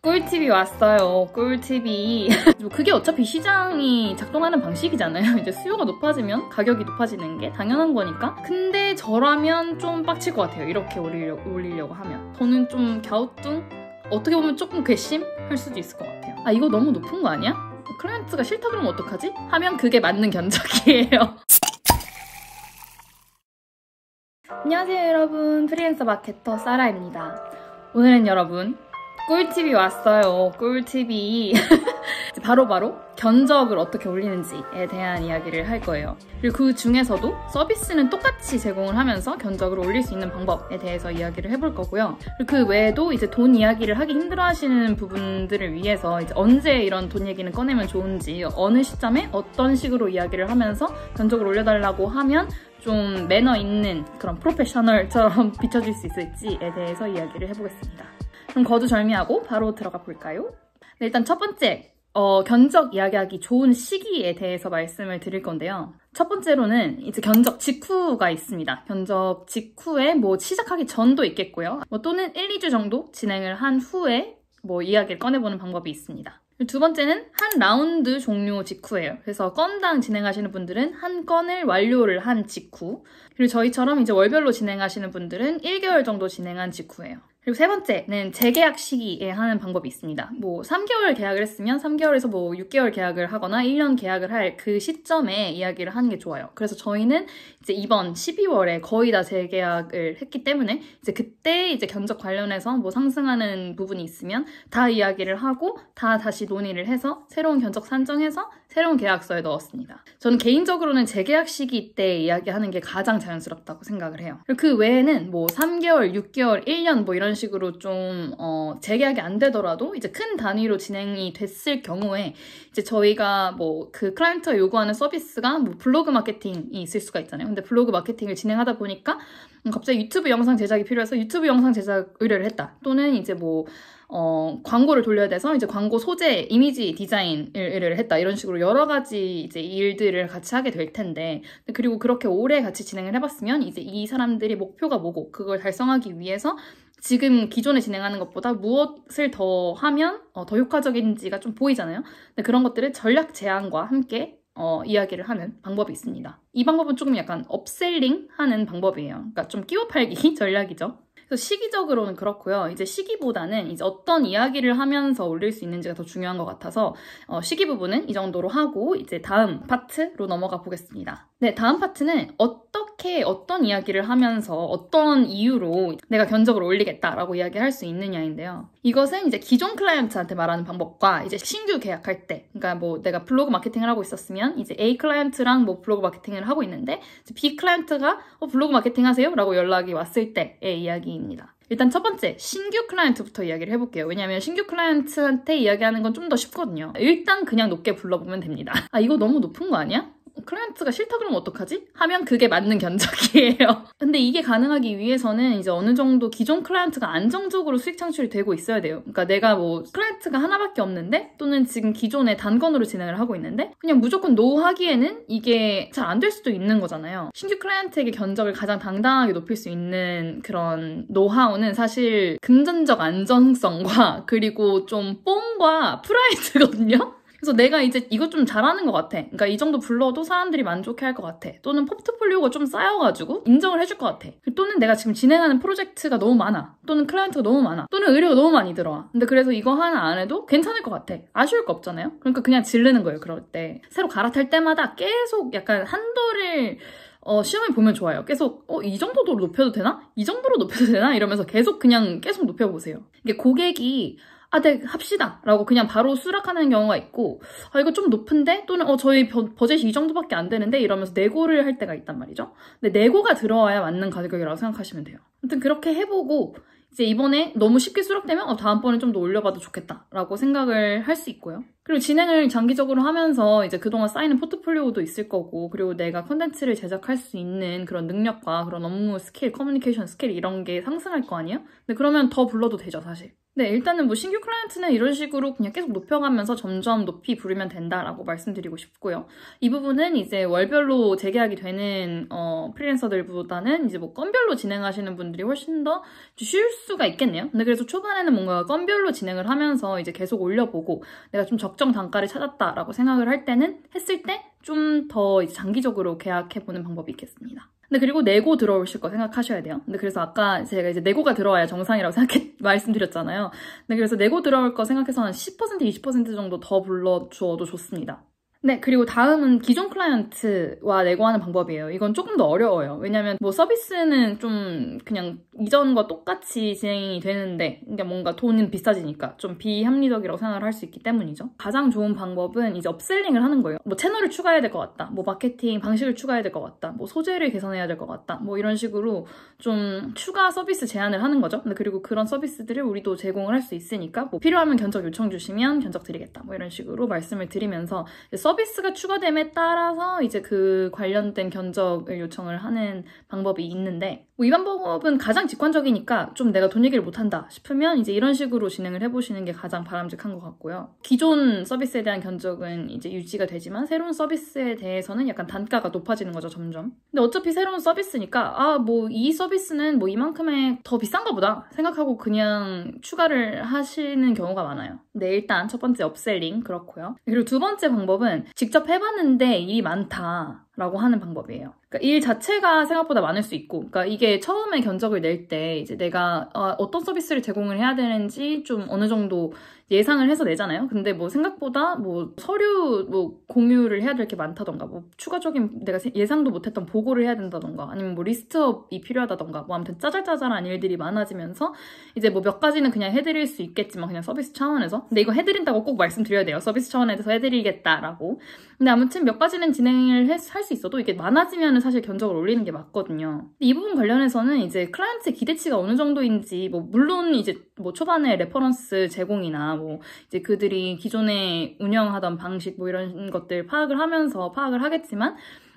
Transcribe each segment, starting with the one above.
꿀팁이 왔어요. 꿀팁이. 그게 어차피 시장이 작동하는 방식이잖아요. 이제 수요가 높아지면 가격이 높아지는 게 당연한 거니까. 근데 저라면 좀 빡칠 것 같아요. 이렇게 올리려고 하면. 저는 좀 갸우뚱? 어떻게 보면 조금 괘씸할 수도 있을 것 같아요. 아, 이거 너무 높은 거 아니야? 클라이언트가 싫다 그러면 어떡하지? 하면 그게 맞는 견적이에요. 안녕하세요 여러분, 프리랜서 마케터 사라입니다. 오늘은 여러분 꿀팁이 왔어요. 꿀팁이 바로 견적을 어떻게 올리는지에 대한 이야기를 할 거예요. 그리고 그 중에서도 서비스는 똑같이 제공을 하면서 견적을 올릴 수 있는 방법에 대해서 이야기를 해볼 거고요. 그리고 그 외에도 이제 돈 이야기를 하기 힘들어하시는 부분들을 위해서 이제 언제 이런 돈 얘기는 꺼내면 좋은지, 어느 시점에 어떤 식으로 이야기를 하면서 견적을 올려달라고 하면 좀 매너 있는 그런 프로페셔널처럼 비춰질 수 있을지에 대해서 이야기를 해보겠습니다. 그럼 거두절미하고 바로 들어가 볼까요? 네, 일단 첫 번째, 견적 이야기하기 좋은 시기에 대해서 말씀을 드릴 건데요. 첫 번째로는 이제 견적 직후가 있습니다. 견적 직후에 뭐 시작하기 전도 있겠고요. 또는 1, 2주 정도 진행을 한 후에 뭐 이야기를 꺼내보는 방법이 있습니다. 두 번째는 한 라운드 종료 직후예요. 그래서 건당 진행하시는 분들은 한 건을 완료를 한 직후, 그리고 저희처럼 이제 월별로 진행하시는 분들은 1개월 정도 진행한 직후예요. 그리고 세 번째는 재계약 시기에 하는 방법이 있습니다. 뭐 3개월 계약을 했으면 3개월에서 뭐 6개월 계약을 하거나 1년 계약을 할 그 시점에 이야기를 하는 게 좋아요. 그래서 저희는 이제 이번 12월에 거의 다 재계약을 했기 때문에 이제 그때 이제 견적 관련해서 뭐 상승하는 부분이 있으면 다 이야기를 하고 다 다시 논의를 해서 새로운 견적 산정해서 새로운 계약서에 넣었습니다. 저는 개인적으로는 재계약 시기 때 이야기하는 게 가장 자연스럽다고 생각을 해요. 그리고 그 외에는 뭐 3개월, 6개월, 1년 뭐 이런 식으로 좀 재계약이 안 되더라도 이제 큰 단위로 진행이 됐을 경우에 이제 저희가 뭐 그 클라이언트가 요구하는 서비스가 뭐 블로그 마케팅이 있을 수가 있잖아요. 근데 블로그 마케팅을 진행하다 보니까 갑자기 유튜브 영상 제작이 필요해서 유튜브 영상 제작 의뢰를 했다. 또는 이제 뭐 광고를 돌려야 돼서 이제 광고 소재, 이미지 디자인을 의뢰를 했다. 이런 식으로 여러 가지 이제 일들을 같이 하게 될 텐데, 그리고 그렇게 오래 같이 진행을 해봤으면 이제 이 사람들이 목표가 뭐고 그걸 달성하기 위해서 지금 기존에 진행하는 것보다 무엇을 더 하면 더 효과적인지가 좀 보이잖아요. 근데 그런 것들을 전략 제안과 함께 이야기를 하는 방법이 있습니다. 이 방법은 조금 약간 업셀링 하는 방법이에요. 그러니까 좀 끼워 팔기 전략이죠. 그래서 시기적으로는 그렇고요. 이제 시기보다는 이제 어떤 이야기를 하면서 올릴 수 있는지가 더 중요한 것 같아서 시기 부분은 이 정도로 하고 이제 다음 파트로 넘어가 보겠습니다. 네, 다음 파트는 어떤 이야기를 하면서 어떤 이유로 내가 견적을 올리겠다라고 이야기할 수 있느냐인데요. 이것은 이제 기존 클라이언트한테 말하는 방법과 이제 신규 계약할 때, 그러니까 뭐 내가 블로그 마케팅을 하고 있었으면 이제 A 클라이언트랑 뭐 블로그 마케팅을 하고 있는데 B 클라이언트가 블로그 마케팅 하세요? 라고 연락이 왔을 때의 이야기입니다. 일단 첫 번째, 신규 클라이언트부터 이야기를 해볼게요. 왜냐하면 신규 클라이언트한테 이야기하는 건 좀 더 쉽거든요. 일단 그냥 높게 불러보면 됩니다. 아, 이거 너무 높은 거 아니야? 클라이언트가 싫다 그러면 어떡하지? 하면 그게 맞는 견적이에요. 근데 이게 가능하기 위해서는 이제 어느 정도 기존 클라이언트가 안정적으로 수익 창출이 되고 있어야 돼요. 그러니까 내가 뭐 클라이언트가 하나밖에 없는데, 또는 지금 기존에 단건으로 진행을 하고 있는데 그냥 무조건 노 하기에는 이게 잘 안 될 수도 있는 거잖아요. 신규 클라이언트에게 견적을 가장 당당하게 높일 수 있는 그런 노하우는 사실 금전적 안정성과 그리고 좀 뽕과 프라이드거든요. 그래서 내가 이제 이거 좀 잘하는 것 같아. 그러니까 이 정도 불러도 사람들이 만족해할 것 같아. 또는 포트폴리오가 좀 쌓여가지고 인정을 해줄 것 같아. 또는 내가 지금 진행하는 프로젝트가 너무 많아. 또는 클라이언트가 너무 많아. 또는 의뢰가 너무 많이 들어와. 근데 그래서 이거 하나 안 해도 괜찮을 것 같아. 아쉬울 거 없잖아요. 그러니까 그냥 지르는 거예요, 그럴 때. 새로 갈아탈 때마다 계속 약간 한도를 시험을 보면 좋아요. 계속 이 정도로 높여도 되나? 이 정도로 높여도 되나? 이러면서 계속 높여보세요. 이게 고객이 네, 합시다. 라고 그냥 바로 수락하는 경우가 있고, 이거 좀 높은데? 또는, 저희 버젯이 이 정도밖에 안 되는데? 이러면서 내고를 할 때가 있단 말이죠. 근데 내고가 들어와야 맞는 가격이라고 생각하시면 돼요. 아무튼 그렇게 해보고, 이제 이번에 너무 쉽게 수락되면, 다음번에 좀 더 올려봐도 좋겠다. 라고 생각을 할 수 있고요. 그리고 진행을 장기적으로 하면서 이제 그동안 쌓이는 포트폴리오도 있을 거고, 그리고 내가 컨텐츠를 제작할 수 있는 그런 능력과 그런 업무 스킬, 커뮤니케이션 스킬 이런 게 상승할 거 아니에요? 근데 그러면 더 불러도 되죠, 사실. 네, 일단은 뭐 신규 클라이언트는 이런 식으로 그냥 계속 높여가면서 점점 높이 부르면 된다라고 말씀드리고 싶고요. 이 부분은 이제 월별로 재계약이 되는 프리랜서들보다는 이제 뭐 건별로 진행하시는 분들이 훨씬 더 쉬울 수가 있겠네요. 근데 그래서 초반에는 뭔가 건별로 진행을 하면서 이제 계속 올려보고 내가 좀 적정 단가를 찾았다라고 생각을 할 때는 했을 때 좀 더 장기적으로 계약해보는 방법이 있겠습니다. 근데 그리고 내고 들어오실 거 생각하셔야 돼요. 근데 그래서 아까 제가 이제 내고가 들어와야 정상이라고 말씀드렸잖아요. 근데 그래서 내고 들어올 거 생각해서 한 10%, 20% 정도 더 불러주어도 좋습니다. 네, 그리고 다음은 기존 클라이언트와 내고하는 방법이에요. 이건 조금 더 어려워요. 왜냐면 뭐 서비스는 좀 그냥 이전과 똑같이 진행이 되는데 그러니까 뭔가 돈은 비싸지니까 좀 비합리적이라고 생각을 할 수 있기 때문이죠. 가장 좋은 방법은 이제 업셀링을 하는 거예요. 뭐 채널을 추가해야 될 것 같다. 뭐 마케팅 방식을 추가해야 될 것 같다. 뭐 소재를 개선해야 될 것 같다. 뭐 이런 식으로 좀 추가 서비스 제안을 하는 거죠. 근데 그리고 그런 서비스들을 우리도 제공을 할 수 있으니까 뭐 필요하면 견적 요청 주시면 견적 드리겠다. 뭐 이런 식으로 말씀을 드리면서 서비스가 추가됨에 따라서 이제 그 관련된 견적을 요청을 하는 방법이 있는데 뭐 이 방법은 가장 직관적이니까 좀 내가 돈 얘기를 못한다 싶으면 이제 이런 식으로 진행을 해보시는 게 가장 바람직한 것 같고요. 기존 서비스에 대한 견적은 이제 유지가 되지만 새로운 서비스에 대해서는 약간 단가가 높아지는 거죠, 점점. 근데 어차피 새로운 서비스니까 아, 뭐 이 서비스는 뭐 이만큼의 더 비싼가 보다 생각하고 그냥 추가를 하시는 경우가 많아요. 근데 일단 첫 번째 업셀링 그렇고요. 그리고 두 번째 방법은 직접 해봤는데 일이 많다 라고 하는 방법이에요. 그러니까 일 자체가 생각보다 많을 수 있고, 그러니까 이게 처음에 견적을 낼 때 이제 내가 어떤 서비스를 제공을 해야 되는지 좀 어느 정도 예상을 해서 내잖아요. 근데 뭐 생각보다 뭐 서류 뭐 공유를 해야 될 게 많다던가, 뭐 추가적인 내가 예상도 못했던 보고를 해야 된다던가, 아니면 뭐 리스트업이 필요하다던가, 뭐 아무튼 짜잘짜잘한 일들이 많아지면서 이제 뭐 몇 가지는 그냥 해드릴 수 있겠지만 그냥 서비스 차원에서, 근데 이거 해드린다고 꼭 말씀드려야 돼요. 서비스 차원에서 해드리겠다라고. 근데 아무튼 몇 가지는 진행을 할 수 있어도 이게 많아지면 사실 견적을 올리는 게 맞거든요. 이 부분 관련해서는 이제 클라이언트의 기대치가 어느 정도인지, 뭐 물론 이제 뭐 초반에 레퍼런스 제공이나 뭐 이제 그들이 기존에 운영하던 방식 뭐 이런 것들 파악을 하겠지만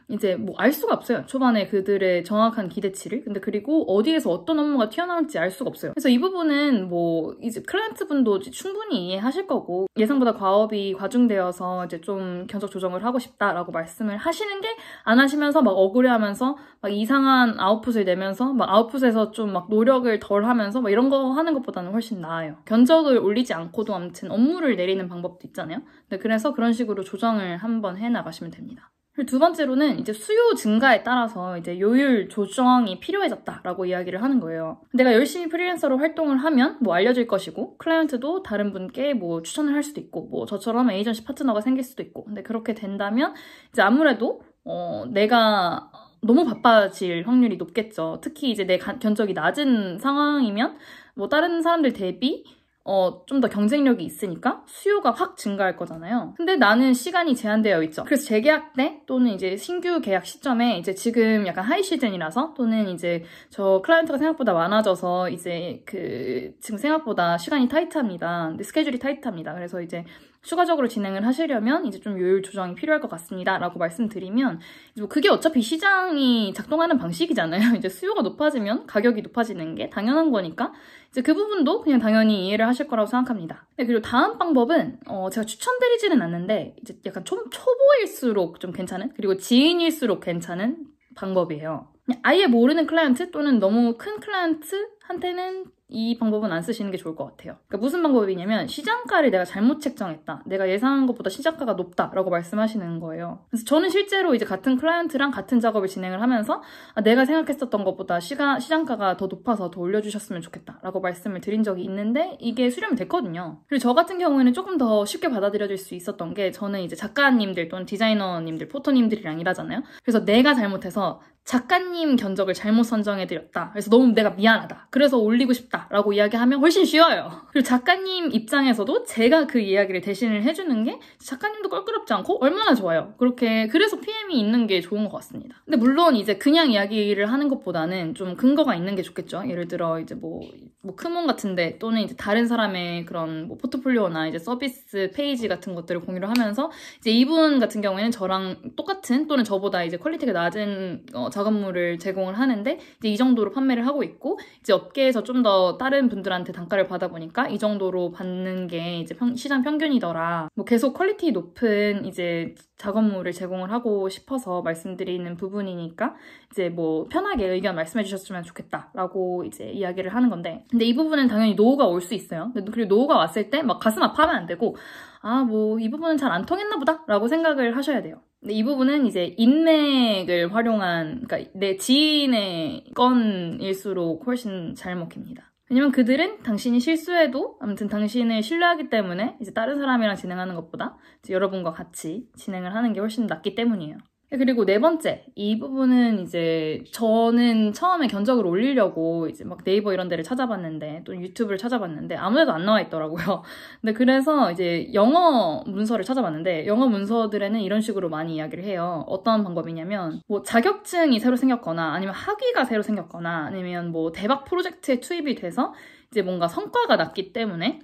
이제 뭐 알 수가 없어요. 초반에 그들의 정확한 기대치를. 근데 그리고 어디에서 어떤 업무가 튀어나올지 알 수가 없어요. 그래서 이 부분은 뭐 이제 클라이언트 분도 충분히 이해하실 거고, 예상보다 과업이 과중되어서 이제 좀 견적 조정을 하고 싶다라고 말씀을 하시는 게, 안 하시면서 막 억울해하면서 막 이상한 아웃풋을 내면서 막 아웃풋에서 좀 막 노력을 덜 하면서 막 이런 거 하는 것보다는 훨씬 나아요. 견적을 올리지 않고도 아무튼 업무를 내리는 방법도 있잖아요. 네, 그래서 그런 식으로 조정을 한번 해 나가시면 됩니다. 그리고 두 번째로는 이제 수요 증가에 따라서 이제 요율 조정이 필요해졌다라고 이야기를 하는 거예요. 내가 열심히 프리랜서로 활동을 하면 뭐 알려질 것이고, 클라이언트도 다른 분께 뭐 추천을 할 수도 있고, 뭐 저처럼 에이전시 파트너가 생길 수도 있고, 근데 그렇게 된다면 이제 아무래도 내가 너무 바빠질 확률이 높겠죠. 특히 이제 내 견적이 낮은 상황이면 뭐 다른 사람들 대비 좀 더 경쟁력이 있으니까 수요가 확 증가할 거잖아요. 근데 나는 시간이 제한되어 있죠. 그래서 재계약 때 또는 이제 신규 계약 시점에 이제 지금 약간 하이 시즌이라서, 또는 이제 저 클라이언트가 생각보다 많아져서 이제 지금 생각보다 시간이 타이트합니다. 근데 스케줄이 타이트합니다. 그래서 이제 추가적으로 진행을 하시려면 이제 좀 요율 조정이 필요할 것 같습니다 라고 말씀드리면, 뭐 그게 어차피 시장이 작동하는 방식이잖아요. 이제 수요가 높아지면 가격이 높아지는 게 당연한 거니까 이제 그 부분도 그냥 당연히 이해를 하실 거라고 생각합니다. 네, 그리고 다음 방법은 제가 추천드리지는 않는데 이제 약간 좀 초보일수록 좀 괜찮은, 그리고 지인일수록 괜찮은 방법이에요. 그냥 아예 모르는 클라이언트 또는 너무 큰 클라이언트한테는 이 방법은 안 쓰시는 게 좋을 것 같아요. 그러니까 무슨 방법이냐면, 시장가를 내가 잘못 책정했다, 내가 예상한 것보다 시장가가 높다라고 말씀하시는 거예요. 그래서 저는 실제로 이제 같은 클라이언트랑 같은 작업을 진행을 하면서 내가 생각했었던 것보다 시장가가 더 높아서 더 올려주셨으면 좋겠다라고 말씀을 드린 적이 있는데 이게 수렴이 됐거든요. 그리고 저 같은 경우에는 조금 더 쉽게 받아들여질 수 있었던 게, 저는 이제 작가님들 또는 디자이너님들, 포토님들이랑 일하잖아요. 그래서 내가 잘못해서 작가님 견적을 잘못 선정해드렸다, 그래서 너무 내가 미안하다, 그래서 올리고 싶다 라고 이야기하면 훨씬 쉬워요. 그리고 작가님 입장에서도 제가 그 이야기를 대신을 해주는 게 작가님도 껄끄럽지 않고 얼마나 좋아요. 그래서 PM이 있는 게 좋은 것 같습니다. 근데 물론 이제 그냥 이야기를 하는 것보다는 좀 근거가 있는 게 좋겠죠. 예를 들어 이제 뭐 크몬 같은데, 또는 이제 다른 사람의 그런 뭐 포트폴리오나 이제 서비스 페이지 같은 것들을 공유를 하면서, 이제 이분 같은 경우에는 저랑 똑같은 또는 저보다 이제 퀄리티가 낮은 작업물을 제공을 하는데 이제 이 정도로 판매를 하고 있고, 이제 몇 개에서 좀 더 다른 분들한테 단가를 받아보니까 이 정도로 받는 게 이제 시장 평균이더라. 뭐 계속 퀄리티 높은 이제 작업물을 제공을 하고 싶어서 말씀드리는 부분이니까 이제 뭐 편하게 의견 말씀해 주셨으면 좋겠다라고 이제 이야기를 하는 건데, 근데 이 부분은 당연히 노후가 올 수 있어요. 그리고 노후가 왔을 때 막 가슴 아파하면 안 되고, 아, 뭐 이 부분은 잘 안 통했나 보다 라고 생각을 하셔야 돼요. 근데 이 부분은 이제 인맥을 활용한, 그러니까 내 지인의 건일수록 훨씬 잘 먹힙니다. 왜냐면 그들은 당신이 실수해도 아무튼 당신을 신뢰하기 때문에 이제 다른 사람이랑 진행하는 것보다 이제 여러분과 같이 진행을 하는 게 훨씬 낫기 때문이에요. 그리고 네 번째, 이 부분은 이제 저는 처음에 견적을 올리려고 이제 막 네이버 이런 데를 찾아봤는데, 또 유튜브를 찾아봤는데 아무데도 안 나와 있더라고요. 근데 그래서 이제 영어 문서를 찾아봤는데, 영어 문서들에는 이런 식으로 많이 이야기를 해요. 어떤 방법이냐면 뭐 자격증이 새로 생겼거나 아니면 학위가 새로 생겼거나 아니면 뭐 대박 프로젝트에 투입이 돼서 이제 뭔가 성과가 났기 때문에,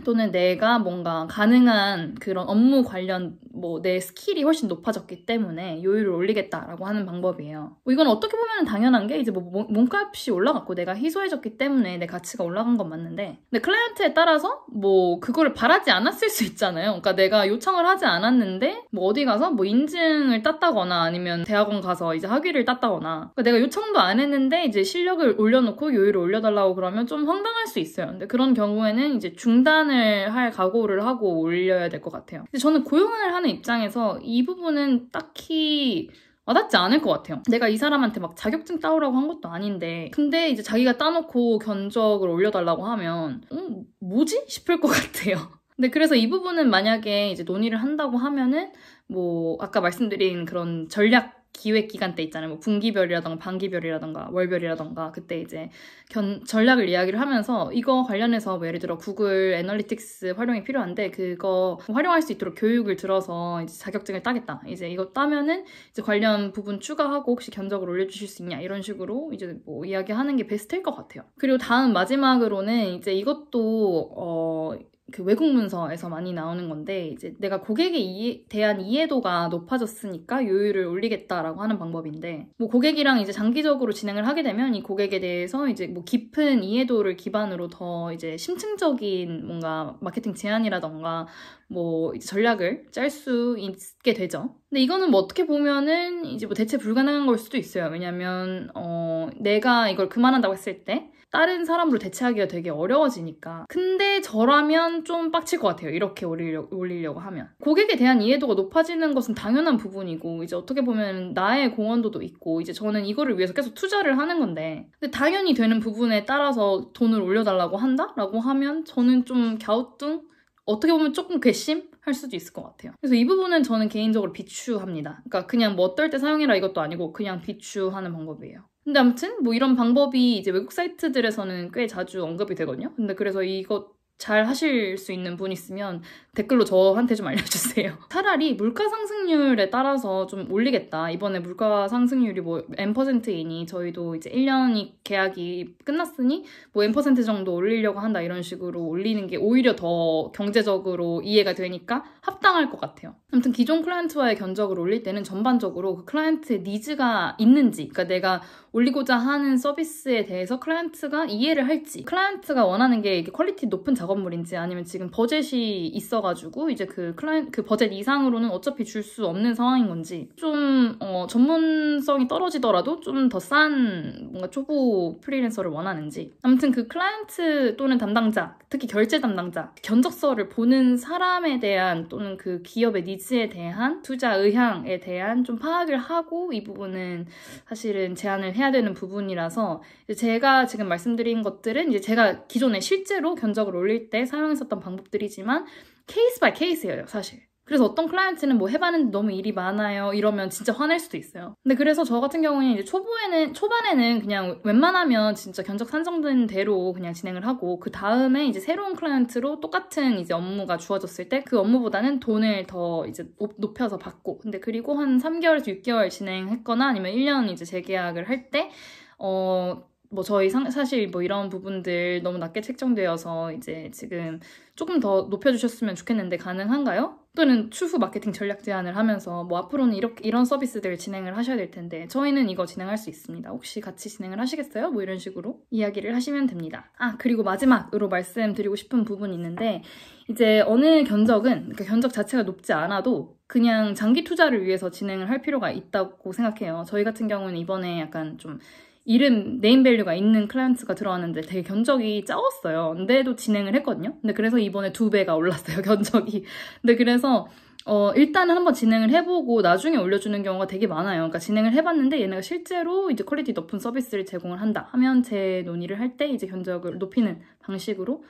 또는 내가 뭔가 가능한 그런 업무 관련 뭐 내 스킬이 훨씬 높아졌기 때문에 요율을 올리겠다라고 하는 방법이에요. 뭐 이건 어떻게 보면 당연한 게, 이제 뭐 몸값이 올라갔고 내가 희소해졌기 때문에 내 가치가 올라간 건 맞는데, 근데 클라이언트에 따라서 뭐 그거를 바라지 않았을 수 있잖아요. 그러니까 내가 요청을 하지 않았는데 뭐 어디 가서 뭐 인증을 땄다거나 아니면 대학원 가서 이제 학위를 땄다거나, 그러니까 내가 요청도 안 했는데 이제 실력을 올려놓고 요율을 올려달라고 그러면 좀 황당할 수 있어요. 근데 그런 경우에는 이제 중단을 할 각오를 하고 올려야 될 것 같아요. 근데 저는 고용을 하는 입장에서 이 부분은 딱히 와닿지 않을 것 같아요. 내가 이 사람한테 막 자격증 따오라고 한 것도 아닌데, 근데 이제 자기가 따놓고 견적을 올려달라고 하면 뭐지? 싶을 것 같아요. 근데 그래서 이 부분은 만약에 이제 논의를 한다고 하면은 뭐 아까 말씀드린 그런 전략 기획 기간 때 있잖아요. 뭐 분기별이라던가 반기별이라던가 월별이라던가, 그때 이제 전략을 이야기를 하면서 이거 관련해서 뭐 예를 들어 구글 애널리틱스 활용이 필요한데 그거 활용할 수 있도록 교육을 들어서 이제 자격증을 따겠다. 이제 이거 따면은 이제 관련 부분 추가하고 혹시 견적을 올려주실 수 있냐, 이런 식으로 이제 뭐 이야기하는 게 베스트일 것 같아요. 그리고 다음 마지막으로는 이제 이것도 그 외국 문서에서 많이 나오는 건데, 이제 내가 고객에 대한 이해도가 높아졌으니까 요율을 올리겠다라고 하는 방법인데, 뭐 고객이랑 이제 장기적으로 진행을 하게 되면 이 고객에 대해서 이제 뭐 깊은 이해도를 기반으로 더 이제 심층적인 뭔가 마케팅 제안이라던가 뭐 이제 전략을 짤 수 있게 되죠. 근데 이거는 뭐 어떻게 보면은 이제 뭐 대체 불가능한 걸 수도 있어요. 왜냐면 내가 이걸 그만한다고 했을 때 다른 사람으로 대체하기가 되게 어려워지니까. 근데 저라면 좀 빡칠 것 같아요. 이렇게 올리려고 하면. 고객에 대한 이해도가 높아지는 것은 당연한 부분이고, 이제 어떻게 보면 나의 공헌도도 있고, 이제 저는 이거를 위해서 계속 투자를 하는 건데, 근데 당연히 되는 부분에 따라서 돈을 올려달라고 한다라고 하면 저는 좀 갸우뚱? 어떻게 보면 조금 괘씸할 수도 있을 것 같아요. 그래서 이 부분은 저는 개인적으로 비추합니다. 그러니까 그냥 뭐 어떨 때 사용해라 이것도 아니고 그냥 비추하는 방법이에요. 근데 아무튼 뭐 이런 방법이 이제 외국 사이트들에서는 꽤 자주 언급이 되거든요. 근데 그래서 이거 잘 하실 수 있는 분 있으면 댓글로 저한테 좀 알려주세요. 차라리 물가 상승률에 따라서 좀 올리겠다. 이번에 물가 상승률이 뭐 N%이니 저희도 이제 1년이 계약이 끝났으니 뭐 N% 정도 올리려고 한다, 이런 식으로 올리는 게 오히려 더 경제적으로 이해가 되니까 합당할 것 같아요. 아무튼 기존 클라이언트와의 견적을 올릴 때는 전반적으로 그 클라이언트의 니즈가 있는지, 그러니까 내가 올리고자 하는 서비스에 대해서 클라이언트가 이해를 할지, 클라이언트가 원하는 게 이게 퀄리티 높은 작업물인지, 아니면 지금 버젯이 있어가지고 이제 그 버젯 이상으로는 어차피 줄 수 없는 상황인 건지, 좀 전문성이 떨어지더라도 좀 더 싼 뭔가 초보 프리랜서를 원하는지, 아무튼 그 클라이언트 또는 담당자, 특히 결제 담당자, 견적서를 보는 사람에 대한 또는 그 기업의 니즈에 대한 투자 의향에 대한 좀 파악을 하고 이 부분은 사실은 제안을 해야 되는 부분이라서, 제가 지금 말씀드린 것들은 이제 제가 기존에 실제로 견적을 올릴 때 사용했었던 방법들이지만 케이스 바이 케이스예요, 사실. 그래서 어떤 클라이언트는 뭐 해봤는데 너무 일이 많아요 이러면 진짜 화낼 수도 있어요. 근데 그래서 저 같은 경우는 이제 초반에는 그냥 웬만하면 진짜 견적 산정된 대로 그냥 진행을 하고, 그 다음에 이제 새로운 클라이언트로 똑같은 이제 업무가 주어졌을 때 그 업무보다는 돈을 더 이제 높여서 받고, 근데 그리고 한 3개월에서 6개월 진행했거나 아니면 1년 이제 재계약을 할 때 뭐 저희 사실 뭐 이런 부분들 너무 낮게 책정되어서 이제 지금 조금 더 높여주셨으면 좋겠는데 가능한가요? 또는 추후 마케팅 전략 제안을 하면서 뭐 앞으로는 이런 서비스들을 진행을 하셔야 될 텐데 저희는 이거 진행할 수 있습니다. 혹시 같이 진행을 하시겠어요? 뭐 이런 식으로 이야기를 하시면 됩니다. 그리고 마지막으로 말씀드리고 싶은 부분이 있는데 이제 어느 견적은 그러니까 견적 자체가 높지 않아도 그냥 장기 투자를 위해서 진행을 할 필요가 있다고 생각해요. 저희 같은 경우는 이번에 약간 좀 이름, 네임밸류가 있는 클라이언트가 들어왔는데 되게 견적이 작았어요. 근데도 진행을 했거든요. 근데 그래서 이번에 2배가 올랐어요, 견적이. 근데 그래서 일단은 한번 진행을 해보고 나중에 올려주는 경우가 되게 많아요. 그러니까 진행을 해봤는데 얘네가 실제로 이제 퀄리티 높은 서비스를 제공을 한다 하면 재논의를 할 때 이제 견적을 높이는 방식으로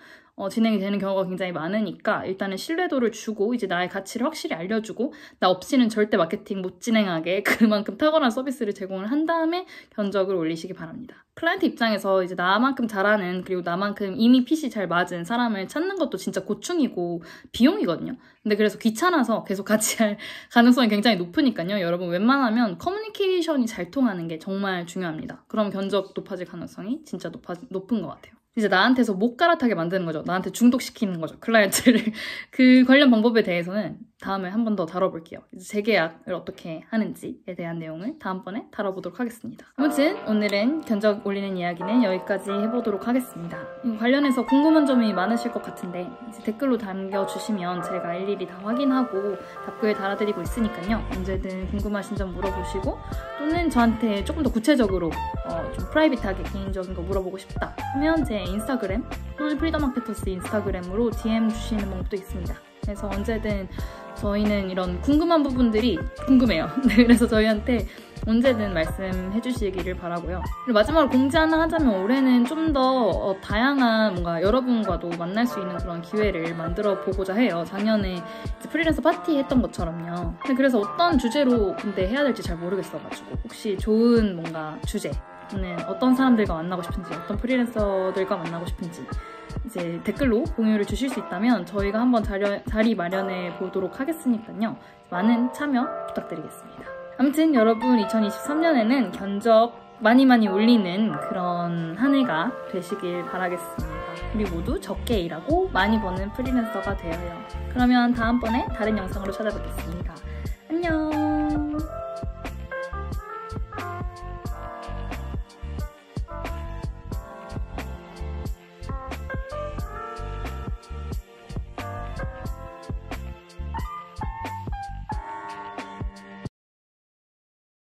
진행이 되는 경우가 굉장히 많으니까 일단은 신뢰도를 주고 이제 나의 가치를 확실히 알려주고 나 없이는 절대 마케팅 못 진행하게 그만큼 탁월한 서비스를 제공을 한 다음에 견적을 올리시기 바랍니다. 클라이언트 입장에서 이제 나만큼 잘하는 그리고 나만큼 이미 핏이 잘 맞은 사람을 찾는 것도 진짜 고충이고 비용이거든요. 근데 그래서 귀찮아서 계속 같이 할 가능성이 굉장히 높으니까요. 여러분 웬만하면 커뮤니케이션이 잘 통하는 게 정말 중요합니다. 그럼 견적 높아질 가능성이 진짜 높은 것 같아요. 이제 나한테서 못 갈아타게 만드는 거죠. 나한테 중독시키는 거죠. 클라이언트를. 그 관련 방법에 대해서는 다음에 한 번 더 다뤄볼게요. 이제 재계약을 어떻게 하는지에 대한 내용을 다음번에 다뤄보도록 하겠습니다. 아무튼 오늘은 견적 올리는 이야기는 여기까지 해보도록 하겠습니다. 이거 관련해서 궁금한 점이 많으실 것 같은데 이제 댓글로 남겨주시면 제가 일일이 다 확인하고 답글 달아드리고 있으니까요. 언제든 궁금하신 점 물어보시고 또는 저한테 조금 더 구체적으로 좀 프라이빗하게 개인적인 거 물어보고 싶다 하면 제 인스타그램 또는 프리덤 마케터스 인스타그램으로 DM 주시는 방법도 있습니다. 그래서 언제든 저희는 이런 궁금한 부분들이 궁금해요. 그래서 저희한테 언제든 말씀해 주시기를 바라고요. 그리고 마지막으로 공지 하나 하자면 올해는 좀 더 다양한 뭔가 여러분과도 만날 수 있는 그런 기회를 만들어 보고자 해요. 작년에 이제 프리랜서 파티 했던 것처럼요. 근데 그래서 어떤 주제로 근데 해야 될지 잘 모르겠어가지고 혹시 좋은 뭔가 주제 또는 어떤 사람들과 만나고 싶은지 어떤 프리랜서들과 만나고 싶은지 이제 댓글로 공유를 주실 수 있다면 저희가 한번 자리 마련해 보도록 하겠으니까요. 많은 참여 부탁드리겠습니다. 아무튼 여러분 2023년에는 견적 많이 올리는 그런 한 해가 되시길 바라겠습니다. 우리 모두 적게 일하고 많이 버는 프리랜서가 되어요. 그러면 다음번에 다른 영상으로 찾아뵙겠습니다. 안녕.